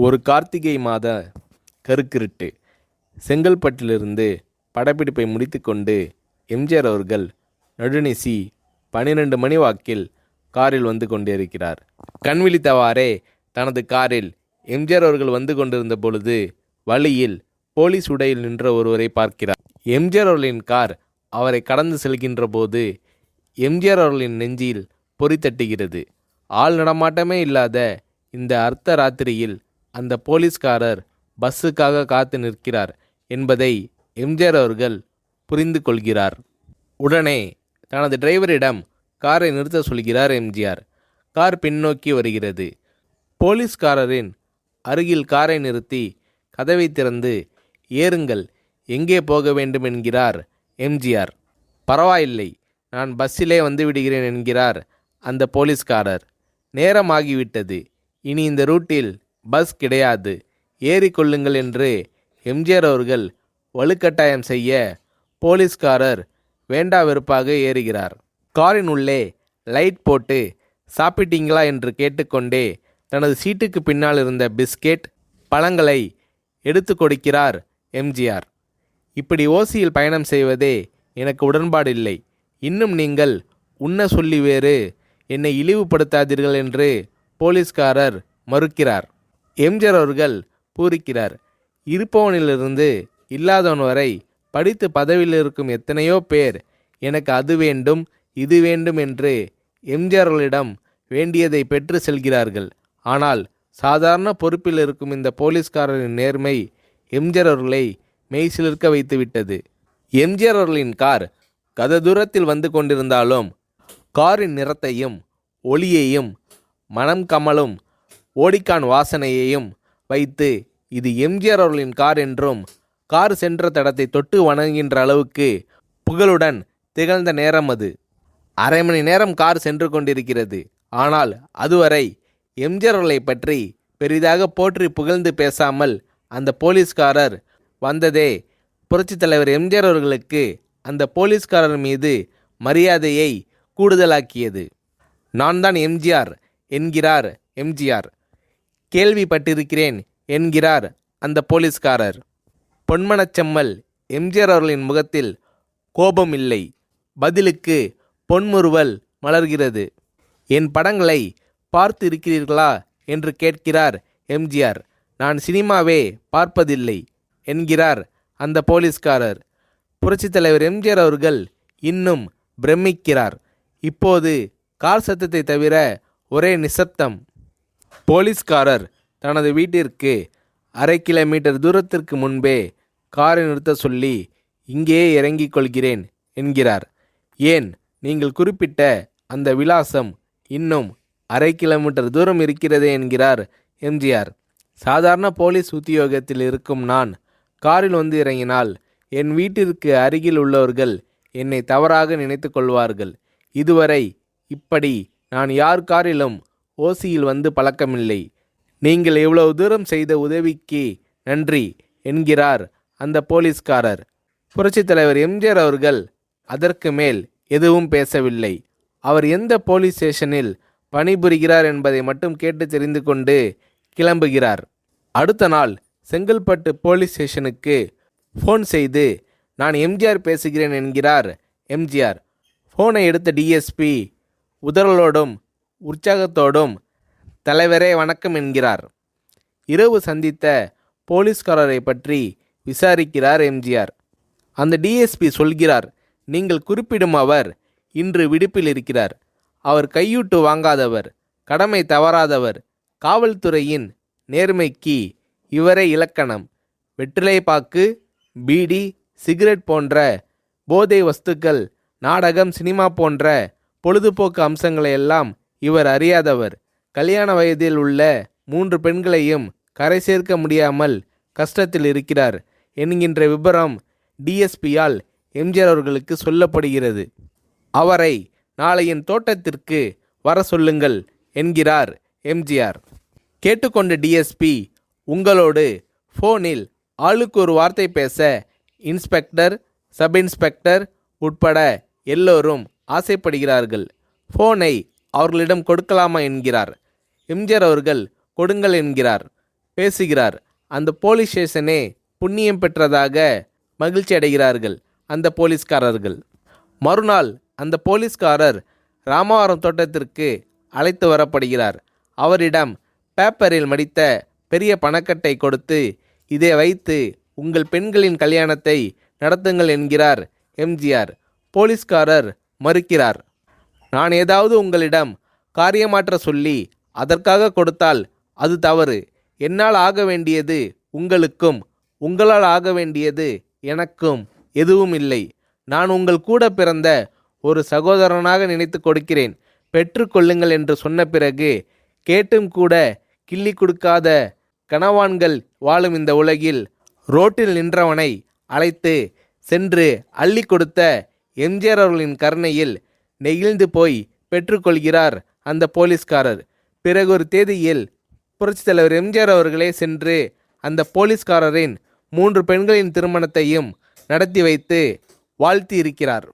ஒரு கார்த்திகை மாத கருக்கிருட்டு. செங்கல்பட்டிலிருந்து படப்பிடிப்பை முடித்துக்கொண்டு எம்ஜிஆர் அவர்கள் நடுநிசி 12 மணி வாக்கில் காரில் வந்து கொண்டிருக்கிறார். கண் விழித்தவாறே தனது காரில் எம்ஜிஆர் அவர்கள் வந்து கொண்டிருந்த பொழுது வழியில் போலீஸ் உடையில் நின்ற ஒருவரை பார்க்கிறார். எம்ஜிஆர் அவர்களின் கார் அவரை கடந்து செல்கின்ற போது எம்ஜிஆர் அவர்களின் நெஞ்சில் பொறி தட்டுகிறது. ஆள் நடமாட்டமே இல்லாத இந்த அர்த்த ராத்திரியில் அந்த போலீஸ்காரர் பஸ்ஸுக்காக காத்து நிற்கிறார் என்பதை எம்ஜிஆர் அவர்கள் புரிந்து கொள்கிறார். உடனே தனது டிரைவரிடம் காரை நிறுத்த சொல்கிறார் எம்ஜிஆர். கார் பின்னோக்கி வருகிறது. போலீஸ்காரரின் அருகில் காரை நிறுத்தி கதவை திறந்து ஏறுங்கள், எங்கே போக வேண்டும் என்கிறார் எம்ஜிஆர். பரவாயில்லை, நான் பஸ்ஸிலே வந்து விடுகிறேன் என்கிறார் அந்த போலீஸ்காரர். நேரமாகிவிட்டது, இனி இந்த ரூட்டில் பஸ் கிடையாது, ஏறிக்கொள்ளுங்கள் என்று எம்ஜிஆர் அவர்கள் வலுக்கட்டாயம் செய்ய போலீஸ்காரர் வேண்டா வெறுப்பாக ஏறுகிறார். காரின் உள்ளே லைட் போட்டு சாப்பிட்டீங்களா என்று கேட்டுக்கொண்டே தனது சீட்டுக்கு பின்னால் இருந்த பிஸ்கெட் பழங்களை எடுத்து கொடுக்கிறார் எம்ஜிஆர். இப்படி ஓசியில் பயணம் செய்வதே எனக்கு உடன்பாடில்லை. இன்னும் நீங்கள் உண்ண சொல்லி வேறு என்னை இழிவுபடுத்தாதீர்கள் என்று போலீஸ்காரர் மறுக்கிறார். எம்ஜிஆர் அவர்கள் பூரிக்கிறார். இருப்பவனிலிருந்து இல்லாதவன் வரை படித்து பதவியில் இருக்கும் எத்தனையோ பேர் எனக்கு அது வேண்டும் இது வேண்டும் என்று எம்ஜிஆர் அவர்களிடம் வேண்டியதை பெற்று செல்கிறார்கள். ஆனால் சாதாரண பொறுப்பில் இருக்கும் இந்த போலீஸ்காரரின் நேர்மை எம்ஜிஆர் அவர்களை மெய்சிலிர்க்க வைத்துவிட்டது. எம்ஜிஆர் அவர்களின் கார் கத தூரத்தில் வந்து கொண்டிருந்தாலும் காரின் நிறத்தையும் ஒளியையும் மனம் கமலும் ஓடிக்கான் வாசனையையும் வைத்து இது எம்ஜிஆர் அவர்களின் கார் என்றும் கார் சென்ற தடத்தை தொட்டு வணங்குகின்ற அளவுக்கு புகழுடன் திகழ்ந்த நேரம் அது. அரை மணி நேரம் கார் சென்று கொண்டிருக்கிறது. ஆனால் அதுவரை எம்ஜிஆர் அவர்களை பற்றி பெரிதாக போற்றி புகழ்ந்து பேசாமல் அந்த போலீஸ்காரர் வந்ததே புரட்சித் தலைவர் எம்ஜிஆர் அவர்களுக்கு அந்த போலீஸ்காரர் மீது மரியாதையை கூடுதலாக்கியது. நான் தான் எம்ஜிஆர் என்கிறார் எம்ஜிஆர். கேள்விப்பட்டிருக்கிறேன் என்கிறார் அந்த போலீஸ்காரர். பொன்மனச்செம்மல் எம்ஜிஆர் அவர்களின் முகத்தில் கோபம் இல்லை, பதிலுக்கு பொன்முறுவல் மலர்கிறது. என் படங்களை பார்த்து இருக்கிறீர்களா என்று கேட்கிறார் எம்ஜிஆர். நான் சினிமாவே பார்ப்பதில்லை என்கிறார் அந்த போலீஸ்காரர். புரட்சித் தலைவர் எம்ஜிஆர் அவர்கள் இன்னும் பிரமிக்கிறார். இப்போது கார் சத்தத்தை தவிர ஒரே நிசப்தம். போலீஸ்காரர் தனது வீட்டிற்கு 1/2 கிலோமீட்டர் தூரத்திற்கு முன்பே காரை நிறுத்த சொல்லி இங்கேயே இறங்கிக் கொள்கிறேன் என்கிறார். ஏன், நீங்கள் குறிப்பிட்ட அந்த விலாசம் இன்னும் 1/2 கிலோமீட்டர் தூரம் இருக்கிறதே என்கிறார் எம்ஜிஆர். சாதாரண போலீஸ் உத்தியோகத்தில் இருக்கும் நான் காரில் வந்து இறங்கினால் என் வீட்டிற்கு அருகில் உள்ளவர்கள் என்னை தவறாக நினைத்து கொள்வார்கள். இதுவரை இப்படி நான் யார் காரிலும் ஓசியில் வந்து பழக்கமில்லை. நீங்கள் இவ்வளவு தூரம் செய்த உதவிக்கு நன்றி என்கிறார் அந்த போலீஸ்காரர். புரட்சித் தலைவர் எம்ஜிஆர் அவர்கள் அதற்கு மேல் எதுவும் பேசவில்லை. அவர் எந்த போலீஸ் ஸ்டேஷனில் பணிபுரிகிறார் என்பதை மட்டும் கேட்டு தெரிந்து கொண்டு கிளம்புகிறார். அடுத்த நாள் செங்கல்பட்டு போலீஸ் ஸ்டேஷனுக்கு ஃபோன் செய்து நான் எம்ஜிஆர் பேசுகிறேன் என்கிறார் எம்ஜிஆர். ஃபோனை எடுத்த டிஎஸ்பி உதறலோடும் உற்சாகத்தோடும் தலைவரே வணக்கம் என்கிறார். இரவு சந்தித்த போலீஸ்காரரை பற்றி விசாரிக்கிறார் எம்ஜிஆர். அந்த டிஎஸ்பி சொல்கிறார், நீங்கள் குறிப்பிடும் அவர் இன்று விடுப்பில் இருக்கிறார். அவர் கையூட்டு வாங்காதவர், கடமை தவறாதவர், காவல்துறையின் நேர்மைக்கு இவரே இலக்கணம். வெற்றிலை பாக்கு, பீடி, சிகரெட் போன்ற போதை வஸ்துக்கள், நாடகம், சினிமா போன்ற பொழுதுபோக்கு அம்சங்களையெல்லாம் இவர் அறியாதவர். கல்யாண வயதில் உள்ள 3 பெண்களையும் கரை சேர்க்க முடியாமல் கஷ்டத்தில் இருக்கிறார் என்கின்ற விபரம் டிஎஸ்பியால் எம்ஜிஆர் அவர்களுக்கு சொல்லப்படுகிறது. அவரை நாளை என் தோட்டத்திற்கு வர சொல்லுங்கள் என்கிறார் எம்ஜிஆர். கேட்டுக்கொண்ட டிஎஸ்பி உங்களோடு ஃபோனில் ஆளுக்கு ஒரு வார்த்தை பேச இன்ஸ்பெக்டர், சப் இன்ஸ்பெக்டர் உட்பட எல்லோரும் ஆசைப்படுகிறார்கள். ஃபோனை அவர்களிடம் கொடுக்கலாமா என்கிறார். எம்ஜிஆர் அவர்கள் கொடுங்கள் என்கிறார். பேசுகிறார். அந்த போலீஸ் ஸ்டேஷனே புண்ணியம் பெற்றதாக மகிழ்ச்சி அடைகிறார்கள் அந்த போலீஸ்காரர்கள். மறுநாள் அந்த போலீஸ்காரர் ராமவரம் தோட்டத்திற்கு அழைத்து வரப்படுகிறார். அவரிடம் பேப்பரில் மடித்த பெரிய பணக்கட்டை கொடுத்து, இதை வைத்து உங்கள் பெண்களின் கல்யாணத்தை நடத்துங்கள் என்கிறார் எம்ஜிஆர். போலீஸ்காரர் மறுக்கிறார். நான் ஏதாவது உங்களிடம் காரியமாற்ற சொல்லி அதற்காக கொடுத்தால் அது தவறு. என்னால் ஆக வேண்டியது உங்களுக்கும், உங்களால் ஆக வேண்டியது எனக்கும் எதுவும் இல்லை. நான் உங்கள் கூட பிறந்த ஒரு சகோதரனாக நினைத்து கொடுக்கிறேன், பெற்றுக்கொள்ளுங்கள் என்று சொன்ன பிறகு கேட்டும் கூட கிள்ளி கொடுக்காத கனவான்கள் வாழும் இந்த உலகில் ரோட்டில் நின்றவனை அழைத்து சென்று அள்ளி கொடுத்த எம்ஜிஆர் அவர்களின் கருணையில் நெகிழ்ந்து போய் பெற்றுக்கொள்கிறார் அந்த போலீஸ்காரர். பிறகு ஒரு தேதியில் புரட்சித் தலைவர் எம்ஜிஆர் அவர்களே சென்று அந்த போலீஸ்காரரின் 3 பெண்களின் திருமணத்தையும் நடத்தி வைத்து வாழ்த்தி இருக்கிறார்.